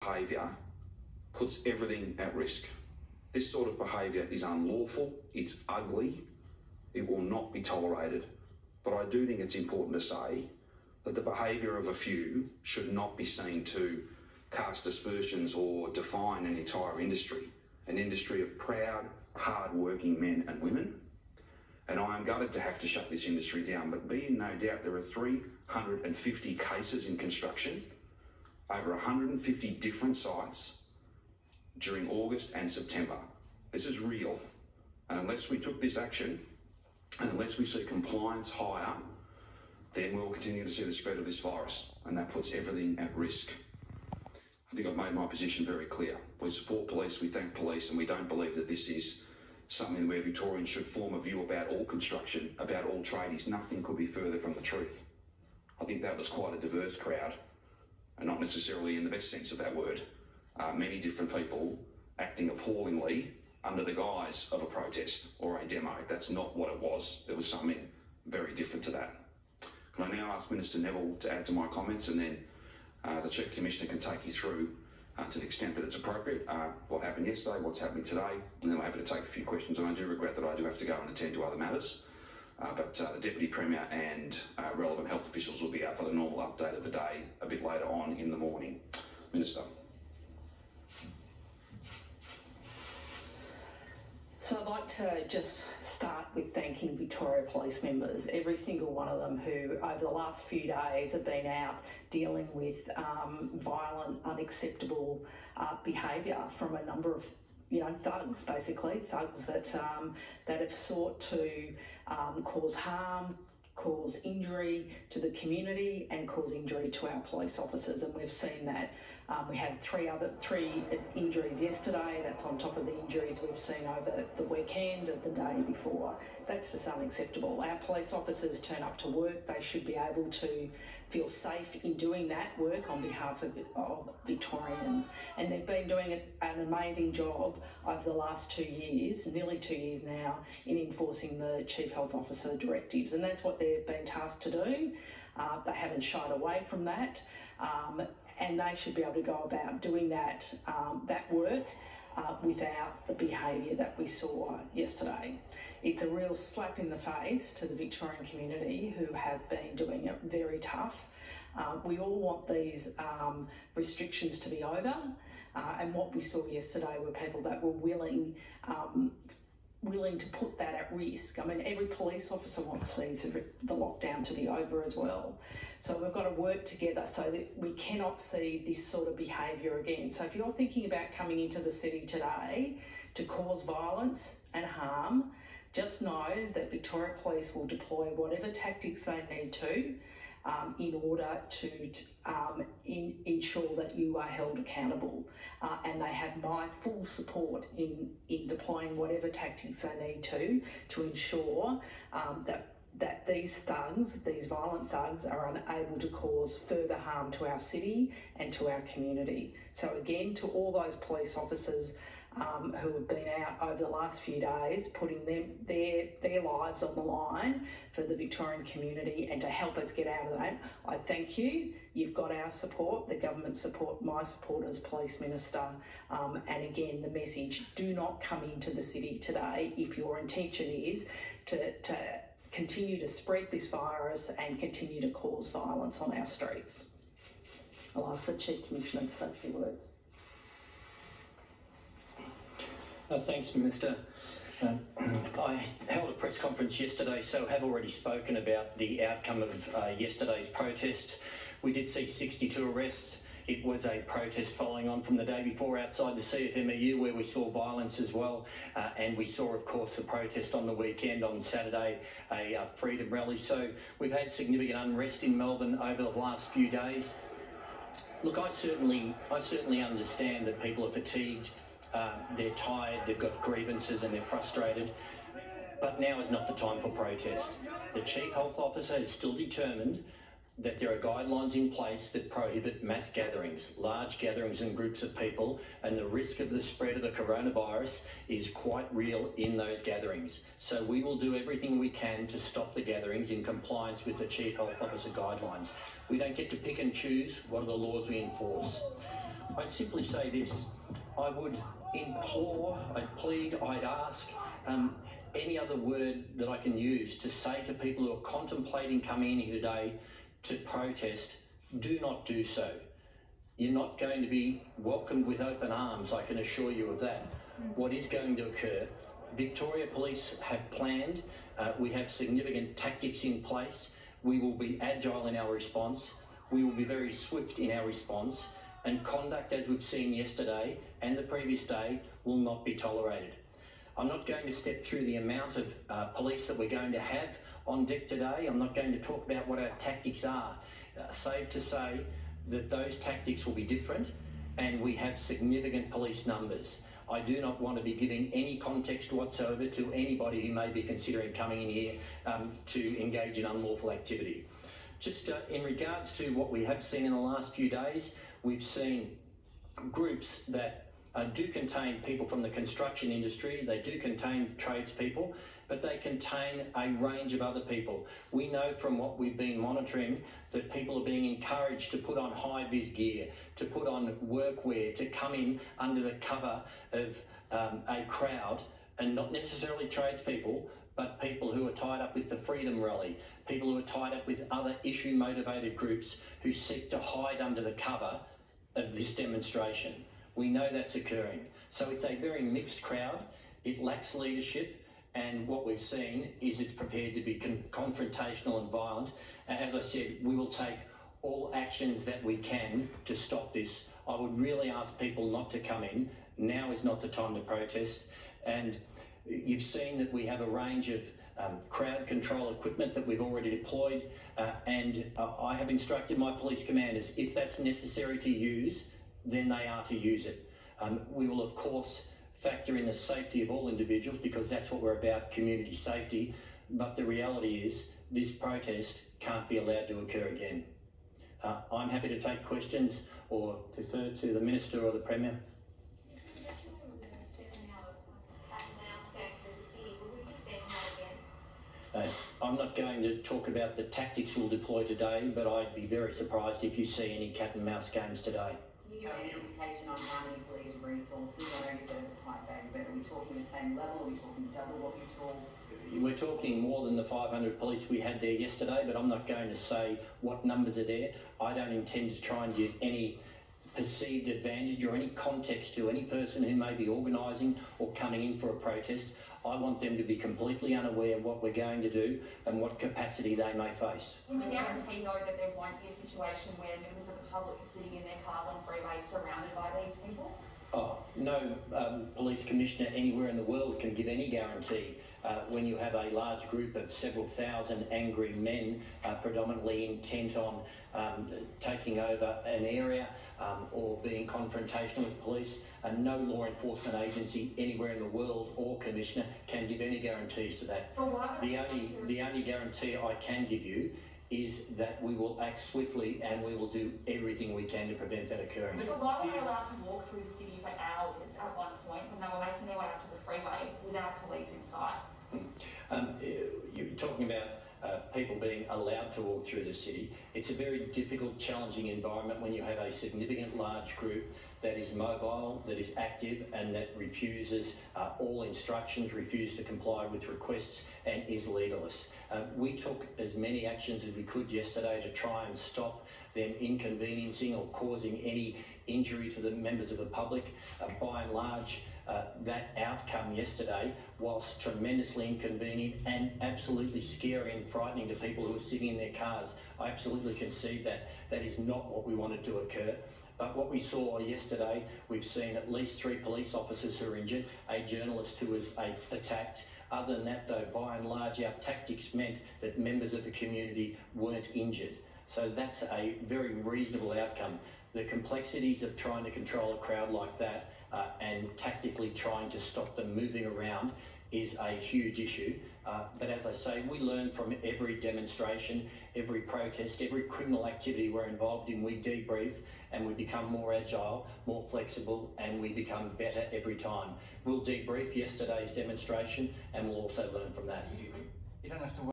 behaviour puts everything at risk. This sort of behaviour is unlawful, it's ugly, it will not be tolerated. But I do think it's important to say that the behaviour of a few should not be seen to cast aspersions or define an entire industry, an industry of proud, hard-working men and women. And I am gutted to have to shut this industry down, but be in no doubt there are 350 cases in construction, over 150 different sites during August and September. This is real. And unless we took this action, and unless we see compliance higher, then we'll continue to see the spread of this virus, and that puts everything at risk. I think I've made my position very clear. We support police, we thank police, and we don't believe that this is something where Victorians should form a view about all construction, about all tradies. Nothing could be further from the truth. I think that was quite a diverse crowd, and not necessarily in the best sense of that word. Many different people acting appallingly under the guise of a protest or a demo. That's not what it was. There was something very different to that. Can I now ask Minister Neville to add to my comments, and then the Chief Commissioner can take you through, to the extent that it's appropriate, what happened yesterday, what's happening today, and then I'm happy to take a few questions. And I do regret that I do have to go and attend to other matters, but the Deputy Premier and relevant health officials will be out for the normal update of the day a bit later on in the morning. Minister. So I'd like to just start with thanking Victoria Police members, every single one of them who over the last few days have been out dealing with violent, unacceptable behaviour from a number of thugs, basically, thugs that have sought to cause harm, cause injury to the community and cause injury to our police officers, and we've seen that. We had three injuries yesterday. That's on top of the injuries we've seen over the weekend and the day before. That's just unacceptable. Our police officers turn up to work. They should be able to feel safe in doing that work on behalf of Victorians. And they've been doing an amazing job over the last 2 years, nearly 2 years now, in enforcing the Chief Health Officer directives. And that's what they've been tasked to do. They haven't shied away from that. And they should be able to go about doing that work without the behaviour that we saw yesterday. It's a real slap in the face to the Victorian community who have been doing it very tough. We all want these restrictions to be over, and what we saw yesterday were people that were willing to put that at risk. I mean, every police officer wants the lockdown to be over as well. So we've got to work together so that we cannot see this sort of behaviour again. So if you're thinking about coming into the city today to cause violence and harm, just know that Victoria Police will deploy whatever tactics they need to in order to ensure that you are held accountable. And they have my full support in deploying whatever tactics they need to ensure that these thugs, these violent thugs, are unable to cause further harm to our city and to our community. So again, to all those police officers who have been out over the last few days, putting their lives on the line for the Victorian community and to help us get out of that, I thank you. You've got our support, the government support, my support as Police Minister. And again, the message, do not come into the city today if your intention is to continue to spread this virus and continue to cause violence on our streets. I'll ask the Chief Commissioner to say a few words. Thanks, Minister. I held a press conference yesterday, so have already spoken about the outcome of yesterday's protest. We did see 62 arrests. It was a protest following on from the day before outside the CFMEU, where we saw violence as well. And we saw, of course, the protest on the weekend, on Saturday, a freedom rally. So we've had significant unrest in Melbourne over the last few days. Look, I certainly understand that people are fatigued. They're tired, they've got grievances and they're frustrated, but now is not the time for protest. The Chief Health Officer is still determined that there are guidelines in place that prohibit mass gatherings, large gatherings and groups of people, and the risk of the spread of the coronavirus is quite real in those gatherings. So we will do everything we can to stop the gatherings in compliance with the Chief Health Officer guidelines. We don't get to pick and choose what are the laws we enforce. I'd simply say this. I would implore, I'd plead, I'd ask, any other word that I can use to say to people who are contemplating coming in here today to protest, do not do so. You're not going to be welcomed with open arms, I can assure you of that. What is going to occur, Victoria Police have planned, we have significant tactics in place, we will be agile in our response, we will be very swift in our response, and conduct as we've seen yesterday and the previous day will not be tolerated. I'm not going to step through the amount of police that we're going to have on deck today. I'm not going to talk about what our tactics are. Safe to say that those tactics will be different and we have significant police numbers. I do not want to be giving any context whatsoever to anybody who may be considering coming in here to engage in unlawful activity. Just in regards to what we have seen in the last few days, we've seen groups that do contain people from the construction industry, they do contain tradespeople, but they contain a range of other people. We know from what we've been monitoring that people are being encouraged to put on high-vis gear, to put on workwear, to come in under the cover of a crowd, and not necessarily tradespeople, but people who are tied up with the Freedom Rally, people who are tied up with other issue-motivated groups who seek to hide under the cover of this demonstration. We know that's occurring. So it's a very mixed crowd, it lacks leadership, and what we've seen is it's prepared to be confrontational and violent. As I said, we will take all actions that we can to stop this. I would really ask people not to come in. Now is not the time to protest. And you've seen that we have a range of crowd control equipment that we've already deployed, and I have instructed my police commanders, if that's necessary to use, then they are to use it. We will of course factor in the safety of all individuals because that's what we're about, community safety, but the reality is this protest can't be allowed to occur again. I'm happy to take questions or defer to the Minister or the Premier. I'm not going to talk about the tactics we'll deploy today, but I'd be very surprised if you see any cat and mouse games today. You got any indication on how many police resources? I know you said it was quite vague, but are we talking the same level? Are we talking double what we saw? We're talking more than the 500 police we had there yesterday, but I'm not going to say what numbers are there. I don't intend to try and give any perceived advantage or any context to any person who may be organising or coming in for a protest. I want them to be completely unaware of what we're going to do and what capacity they may face. Can we guarantee, though, that there won't be a situation where members of the public are sitting in their cars on freeways surrounded by these people? No police commissioner anywhere in the world can give any guarantee when you have a large group of several thousand angry men predominantly intent on taking over an area or being confrontational with police. And no law enforcement agency anywhere in the world or commissioner can give any guarantees to that. The only guarantee I can give you is that we will act swiftly and we will do everything we can to prevent that occurring. But why were they allowed to walk through the city for hours at one point when they were making their way up to the freeway without police in sight? You're talking about people being allowed to walk through the city. It's a very difficult, challenging environment when you have a significant large group that is mobile, that is active and that refuses all instructions, refuses to comply with requests and is legalist. We took as many actions as we could yesterday to try and stop them inconveniencing or causing any injury to the members of the public. By and large, that outcome yesterday, whilst tremendously inconvenient and absolutely scary and frightening to people who are sitting in their cars, I absolutely concede that that is not what we wanted to occur. But what we saw yesterday, we've seen at least 3 police officers who are injured, a journalist who was attacked. Other than that, though, by and large, our tactics meant that members of the community weren't injured. So that's a very reasonable outcome. The complexities of trying to control a crowd like that and tactically trying to stop them moving around is a huge issue. But as I say, we learn from every demonstration, every protest, every criminal activity we're involved in. We debrief and we become more agile, more flexible, and we become better every time. We'll debrief yesterday's demonstration and we'll also learn from that. You don't have to